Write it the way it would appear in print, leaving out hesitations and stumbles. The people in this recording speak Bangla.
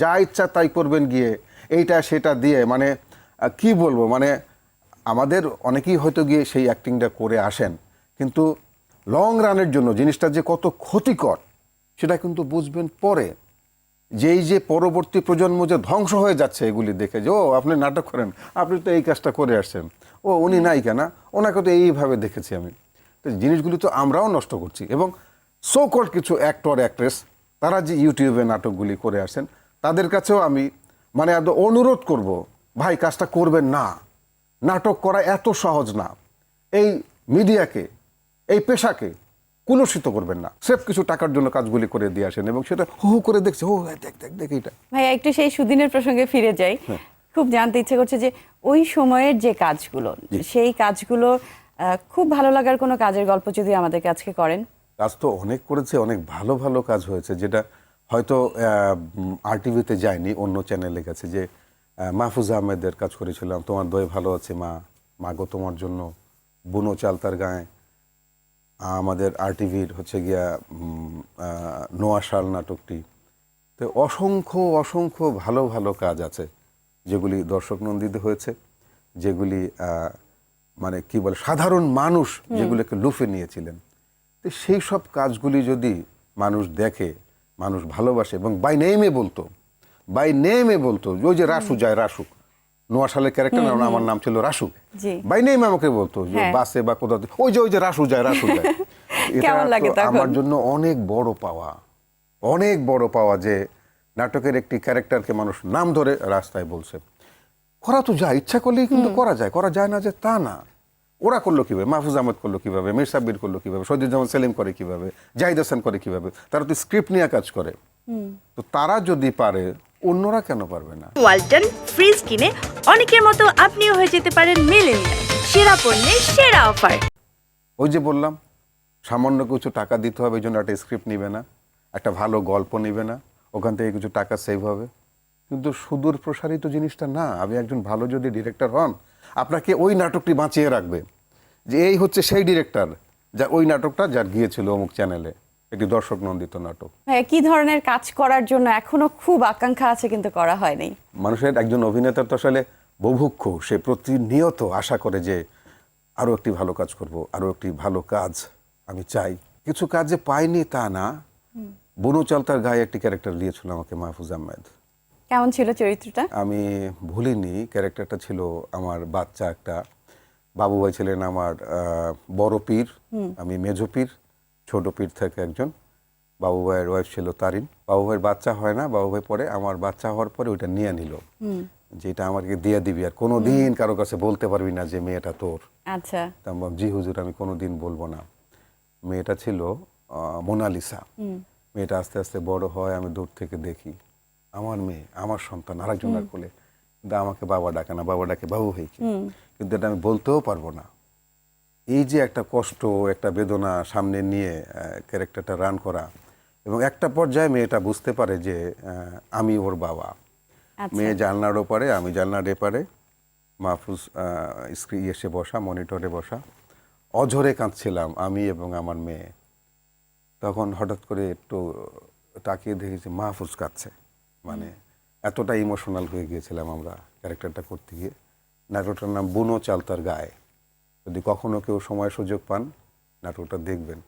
যা ইচ্ছা তাই করবেন গিয়ে, এইটা সেটা দিয়ে, মানে কি বলবো, মানে আমাদের অনেকেই হয়তো গিয়ে সেই অ্যাক্টিংটা করে আসেন, কিন্তু লং রানের জন্য জিনিসটা যে কত ক্ষতিকর সেটা কিন্তু বুঝবেন পরে। যেই যে পরবর্তী প্রজন্ম যে ধ্বংস হয়ে যাচ্ছে এগুলি দেখে, যে ও আপনি নাটক করেন, আপনি তো এই কাজটা করে আসছেন, ও উনি নায়িকা না, ওনাকে তো এইভাবে দেখেছি আমি। তো জিনিসগুলি তো আমরাও নষ্ট করছি। এবং সো কল্ড কিছু অ্যাক্টর অ্যাক্ট্রেস তারা যে ইউটিউবে নাটকগুলি করে আসছেন, তাদের কাছেও আমি মানে অনুরোধ করব, ভাই কাজটা করবেন না। নাটক করা এত সহজ না। এই মিডিয়াকে, এই পেশাকে কুলুষিত করবেন না। সেফ কিছু টাকার জন্য কাজগুলি করে দিয়ে আসেন এবং সেটা হু হু করে দেখছে, ও দেখ দেখ দেখ এইটা। ভাইয়া একটু সেই সুদিনের প্রসঙ্গে ফিরে যাই। খুব জানতে ইচ্ছে করছে যে ওই সময়ের যে কাজগুলো, সেই কাজগুলো খুব ভালো লাগার কোনো কাজের গল্প যদি আমাদেরকে আজকে করেন। কাজ তো অনেক করেছে, অনেক ভালো ভালো কাজ হয়েছে, যেটা হয়তো RTV-তে যায়নি, অন্য চ্যানেলে গেছে। যে মাহফুজ আহমেদের কাজ করেছিলাম, তোমার দই ভালো আছে মা, মা গো তোমার জন্য, বুনো চাল তার গায়ে। আমাদের RTV-র হচ্ছে গিয়া নোয়াশাল নাটকটি। তো অসংখ্য অসংখ্য ভালো ভালো কাজ আছে যেগুলি দর্শক নন্দিত হয়েছে, যেগুলি মানে কি বলে সাধারণ মানুষ যেগুলোকে লুফে নিয়েছিলেন। তো সেই সব কাজগুলি যদি মানুষ দেখে, মানুষ ভালোবাসে এবং বাই নেমে বলতো, বাই নেমে বলতো, ওই যে রাসু যায়, রাসু নোয়াশালের ক্যারেক্টার, আমার নাম ছিল রাসু, বাই নেম আমাকে বলতো যে বাসে বা কোথাও, ওই যে রাসু যায়, রাসু যায়। এটা আমার জন্য অনেক বড় পাওয়া, অনেক বড় পাওয়া যে নাটকের একটি ক্যারেক্টারকে মানুষ নাম ধরে রাস্তায় বলছে। করা তো যায়, ইচ্ছা করলেই কিন্তু করা যায়, করা যায় না যে তা না। ওরা করলো কিভাবে, মাহফুজ আহমেদ করলো কিভাবে, মীর সাব্বির করলো কিভাবে, শহীদুজ্জামান সেলিম করে কিভাবে, জাহিদ হাসান করে কিভাবে, তারা তো স্ক্রিপ্ট নিয়ে কাজ করে। তো তারা যদি পারে, অন্যরা কেন পারবে না? ওয়ালটন ফ্রিজ কিনে অনেকের মতো আপনিও হয়ে যেতে পারেন মিলেনিয়াল। সেরা পণ্যের সেরা অফার। ওই যে বললাম, সামান্য কিছু টাকা দিতে হবে, এই জন্য একটা স্ক্রিপ্ট নিবে না, একটা ভালো গল্প নিবে না, ওখান থেকে কিছু টাকা সেভ হবে। কিন্তু সুদূর প্রসারিত জিনিসটা না। আপনি একজন ভালো যদি ডিরেক্টর হন, আপনাকে ওই নাটকটি বাঁচিয়ে রাখবে, যে এই হচ্ছে সেই ডিরেক্টর যা ওই নাটকটা যার গিয়েছিল অমুক চ্যানেলে, একটি দর্শক নন্দিত নাটক। ভাইয়া কি ধরনের কাজ করার জন্য এখনো খুব আকাঙ্ক্ষা আছে কিন্তু করা হয়নি? মানুষের, একজন অভিনেতা তো আসলে বুভুক্ষ, সে প্রতিনিয়ত আশা করে যে আরও একটি ভালো কাজ করব, আরও একটি ভালো কাজ আমি চাই। কিছু কাজ যে পাইনি তা না। বুনো চালতার গায়ে একটি ক্যারেক্টার দিয়েছিল আমাকে মাহফুজ আহমেদ। কেমন ছিল চরিত্রটা? আমি ভুলিনি। ক্যারেক্টারটা ছিল আমার বাচ্চা একটা, বাবু ভাই ছিলেন আমার বড় পীর, আমি মেজো পীর, ছোট পীর থেকে একজন। বাবু ভাইয়ের ওয়াইফ ছিল তারিন। বাবু ভাইয়ের বাচ্চা হয় না, বাবু ভাই পরে আমার বাচ্চা হওয়ার পরে ওইটা নিয়ে নিল, যেটা আমাকে দিয়ে দিবি, আর কোনোদিন কারো কাছে বলতে পারবি না যে মেয়েটা তোর। আচ্ছা। জি হুজুর, আমি কোনোদিন বলবো না। মেয়েটা ছিল মোনালিসা। মেয়েটা আস্তে আস্তে বড় হয়, আমি দূর থেকে দেখি আমার মেয়ে, আমার সন্তান আরেকজনের কোলে, কিন্তু আমাকে বাবা ডাকে না, বাবা ডাকে বাবু ভাইকে। কিন্তু এটা আমি বলতেও পারবো না। এই যে একটা কষ্ট, একটা বেদনা সামনে নিয়ে ক্যারেক্টারটা রান করা, এবং একটা পর্যায়ে মেয়েটা বুঝতে পারে যে আমি ওর বাবা। মেয়ে জানলার ওপারে, আমি জানলার এপারে, মাহফুজ এসে বসা, মনিটরে বসা, অঝরে কাঁদছিলাম আমি এবং আমার মেয়ে। তখন হঠাৎ করে একটু তাকিয়ে দেখেছি মাহফুজ কাঁদছে। মানে এতটা ইমোশনাল হয়ে গিয়েছিলাম আমরা ক্যারেক্টারটা করতে গিয়ে। নাটকটার নাম বুনো চাল তার গায়ে। যদি কখনো কেউ সময় সুযোগ পান, নাটকটা দেখবেন।